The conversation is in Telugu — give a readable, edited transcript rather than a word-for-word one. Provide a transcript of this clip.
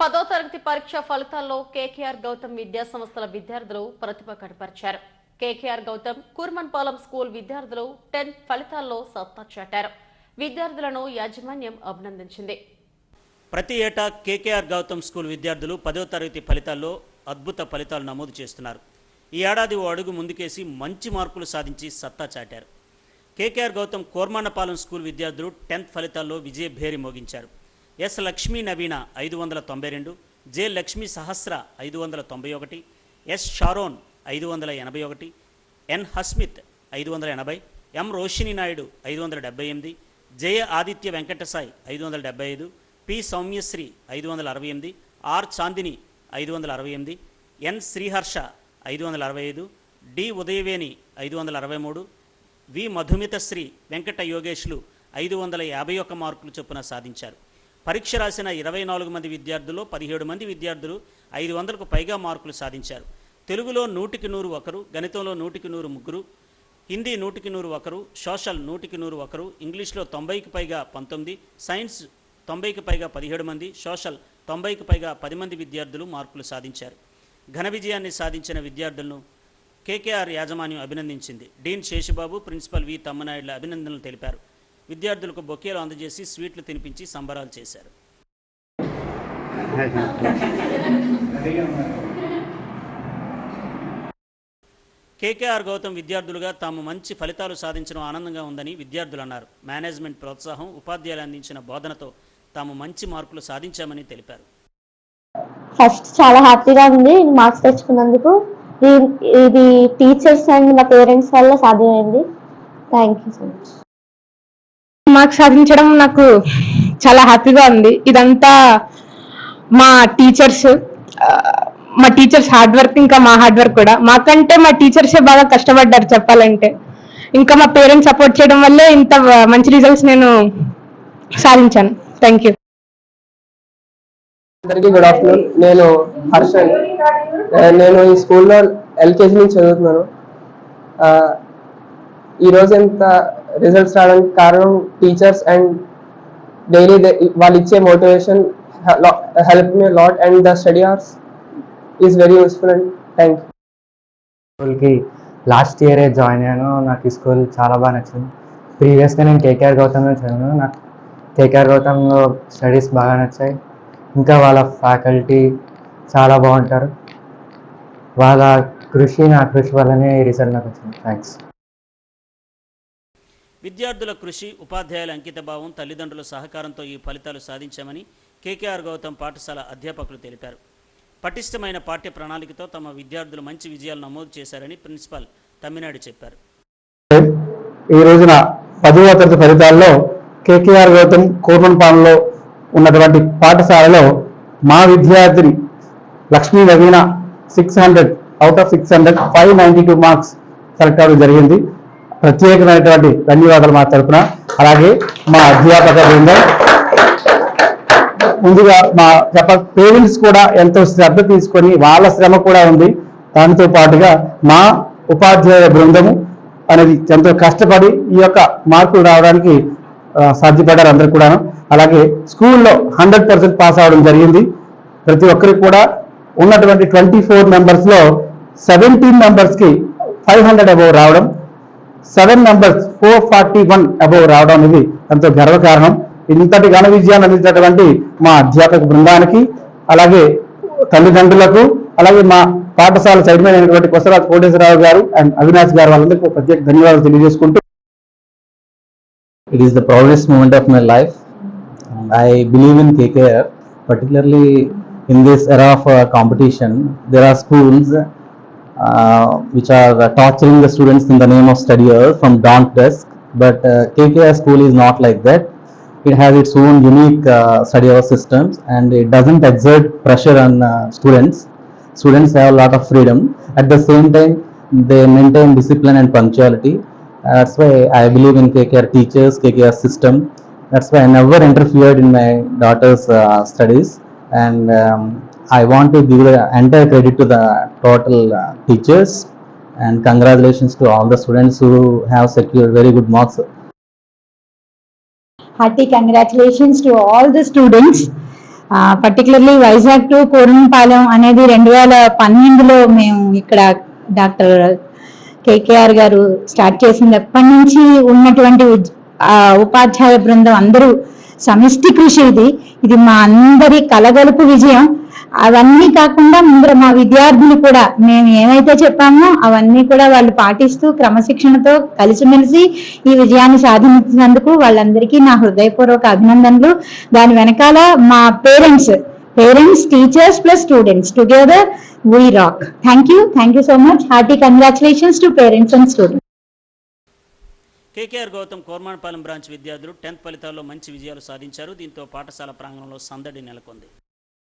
10వ తరగతి పరీక్ష ఫలితాల్లో కేకేఆర్ గౌతమ్ విద్యా సంస్థల విద్యార్థులు ప్రతిభ కనపరిచారు. కేకేఆర్ గౌతమ్ కూర్మన్పాలెం స్కూల్ విద్యార్థులు 10th ఫలితాల్లో సత్తా చాటారు. విద్యార్థులను యాజమాన్యం అభినందించింది. ప్రతి ఏటా కేకేఆర్ గౌతమ్ స్కూల్ విద్యార్థులు 10వ తరగతి ఫలితాల్లో అద్భుత ఫలితాలు నమోదు చేస్తున్నారు. ఈ ఏడాది ఓ అడుగు ముందుకేసి మంచి మార్కులు సాధించి సత్తా చాటారు. కేకేఆర్ గౌతమ్ కూర్మన్పాలెం స్కూల్ విద్యార్థులు 10th ఫలితాల్లో విజయ భేరి మోగించారు. S Lakshmi Naveena 592, J Lakshmi Sahasra 591, S Sharon 581, N Hasmith 580, M Roshini Naidu 578, Jaya Aditya Venkatasai 575, P Soumyasri 568, R Chandini 568, N Sriharsha 565, D Udayaveni 563, V Madhumithasri Venkata యోగేష్లు 551 మార్కులు చొప్పున సాధించారు. పరీక్ష రాసిన 24 మంది విద్యార్థుల్లో 17 మంది విద్యార్థులు 500కు పైగా మార్కులు సాధించారు. తెలుగులో 100కి 100 ఒకరు, గణితంలో 100కి 100 ముగ్గురు, హిందీ 100కి 100 ఒకరు, సోషల్ 100కి 100 ఒకరు, ఇంగ్లీష్లో 90కి పైగా 19, సైన్స్ 90కి పైగా 17 మంది, సోషల్ 90కి పైగా 10 మంది విద్యార్థులు మార్కులు సాధించారు. ఘన విజయాన్ని సాధించిన విద్యార్థులను కేకేఆర్ యాజమాన్యం అభినందించింది. డీన్ శేషబాబు, ప్రిన్సిపల్ వి తమ్మనాయుడుల అభినందనలు తెలిపారు. విద్యార్థులకు బొకేలు అందజేసి స్వీట్లు తినిపించి సంబరాలు చేశారు. కేకేఆర్ గౌతమ్ విద్యార్థులుగా తాము మంచి ఫలితాలు సాధించడం ఆనందంగా ఉందని విద్యార్థులు అన్నారు. మేనేజ్మెంట్ ప్రోత్సాహం, ఉపాధ్యాయులు అందించిన బోధనతో తాము మంచి మార్కులు సాధించామని తెలిపారు. ఫస్ట్ చాలా హ్యాపీగా ఉంది మార్క్స్ తెచ్చుకున్నందుకు. ఇది టీచర్స్ అండ్ మా పేరెంట్స్ వల్ల సాధ్యమైంది. Thank you so much. Marks సాధించడం నాకు చాలా హ్యాపీగా ఉంది. ఇదంతా మా టీచర్స్ హార్డ్ వర్క్, ఇంకా మా హార్డ్ వర్క్ కూడా. మాకంటే మా టీచర్సే బాగా కష్టపడ్డారు చెప్పాలంటే. ఇంకా మా పేరెంట్స్ సపోర్ట్ చేయడం వల్లే ఇంత మంచి రిజల్ట్స్ నేను సాధించాను. Thank you. అందరికీ గుడ్ ఆఫ్టర్నూన్. నేను హర్షన్. నేను ఈ స్కూల్లో ఎల్కేజీ నుంచి చదువుతున్నాను. ఈరోజు ఎంత రిజల్ట్స్ రావడానికి కారణం టీచర్స్ అండ్ డైలీ వాళ్ళు ఇచ్చే motivation help me lot and the study hours is very useful and thank you. స్కూల్కి లాస్ట్ ఇయరే జాయిన్ అయ్యాను. నాకు ఈ స్కూల్ చాలా బాగా నచ్చింది. ప్రీవియస్గా నేను కేకేఆర్ గౌతమ్లో చదివాను. నాకు కేకేఆర్ గౌతమ్లో స్టడీస్ బాగా నచ్చాయి. ఇంకా వాళ్ళ ఫ్యాకల్టీ చాలా బాగుంటారు. వాళ్ళ నా కృషి వల్లనే ఈ రిజల్ట్ నాకు వచ్చింది. థ్యాంక్స్. విద్యార్థుల కృషి, ఉపాధ్యాయుల అంకితభావం, తల్లిదండ్రుల సహకారంతో ఈ ఫలితాలు సాధించామని కేకేఆర్ గౌతమ్ పాఠశాల అధ్యాపకులు తెలిపారు. పటిష్టమైన పాఠ్య ప్రణాళికతో తమ విద్యార్థులు మంచి విజయాలు నమోదు చేశారని ప్రిన్సిపాల్ తమ్మినాయుడు చెప్పారు. ఈ రోజున 10వ తరగతి ఫలితాల్లో కేకేఆర్ గౌతమ్ కూర్మన్పాలెంలో ఉన్నటువంటి పాఠశాలలో మా విద్యార్థిని లక్ష్మీ నవీన 600 అవుట్ ఆఫ్ 600 592 మార్క్స్ సెలెక్ట్ అవ్వడం జరిగింది. ప్రత్యేకమైనటువంటి ధన్యవాదాలు మా తరఫున. అలాగే మా అధ్యాపక బృందం, ముందుగా మా పేరెంట్స్ కూడా ఎంతో శ్రద్ధ తీసుకొని వాళ్ళ శ్రమ కూడా ఉంది. దానితో పాటుగా మా ఉపాధ్యాయ బృందము అనేది ఎంతో కష్టపడి ఈ యొక్క మార్కులు రావడానికి సాధ్యపడ్డారు అందరూ కూడా. అలాగే స్కూల్లో 100% పాస్ అవడం జరిగింది. ప్రతి ఒక్కరికి కూడా ఉన్నటువంటి 24 మెంబర్స్లో 17 మెంబర్స్కి 500 అబోవ్ రావడం, 7 మెంబర్స్ 441 అబోవ్ రావడం అనేది ఎంతో గర్వకారణం. ఇంతటి ఘన విజయాన్ని అందించినటువంటి మా అధ్యాపక బృందానికి, అలాగే తల్లిదండ్రులకు, అలాగే మా పాఠశాల చైర్మన్ అయినటువంటి కొసరాజు కోటేశ్వరరావు గారు అండ్ అవినాష్ గారు వాళ్ళందరికీ ప్రత్యేక ధన్యవాదాలు తెలియజేసుకుంటూ. It is the proudest moment of my life. I believe in KKR, particularly in this era of competition. There are schools which are torturing the students in the name of study hours from dawn to dusk, but KKR school is not like that. It has its own unique study hour systems, and it doesn't exert pressure on students. Students have a lot of freedom. At the same time, they maintain discipline and punctuality. That's why I believe in KKR teachers, KKR system. That's why I never interfered in my daughter's studies, and I want to give the entire credit to the total teachers, and congratulations to all the students who have secured very good marks. Hearty congratulations to all the students. Particularly Vizag to Korampalem అనేది 2012లో మేము ఇక్కడ డాక్టర్ కేకేఆర్ గారు స్టార్ట్ చేసినప్పటి నుంచి ఉన్నటువంటి ఉపాధ్యాయ బృందం అందరూ సమిష్టి కృషి. ఇది మా అందరి కలగలుపు విజయం. అవన్నీ కాకుండా ముందర మా విద్యార్థులు కూడా మేము ఏమైతే చెప్పామో అవన్నీ కూడా వాళ్ళు పాటిస్తూ క్రమశిక్షణతో కలిసిమెలిసి ఈ విజయాన్ని సాధించినందుకు వాళ్ళందరికీ నా హృదయపూర్వక అభినందనలు. దాని వెనకాల మా parents, teachers plus students together we rock. Thank you so much. Hearty congratulations to parents and students. KKR Gautam Kormanpalem branch విద్యార్థులు 10th ఫలితాల్లో మంచి విజయాలు సాధించారు. దీంతో పాఠశాల ప్రాంగణంలో సందడి నెలకొంది.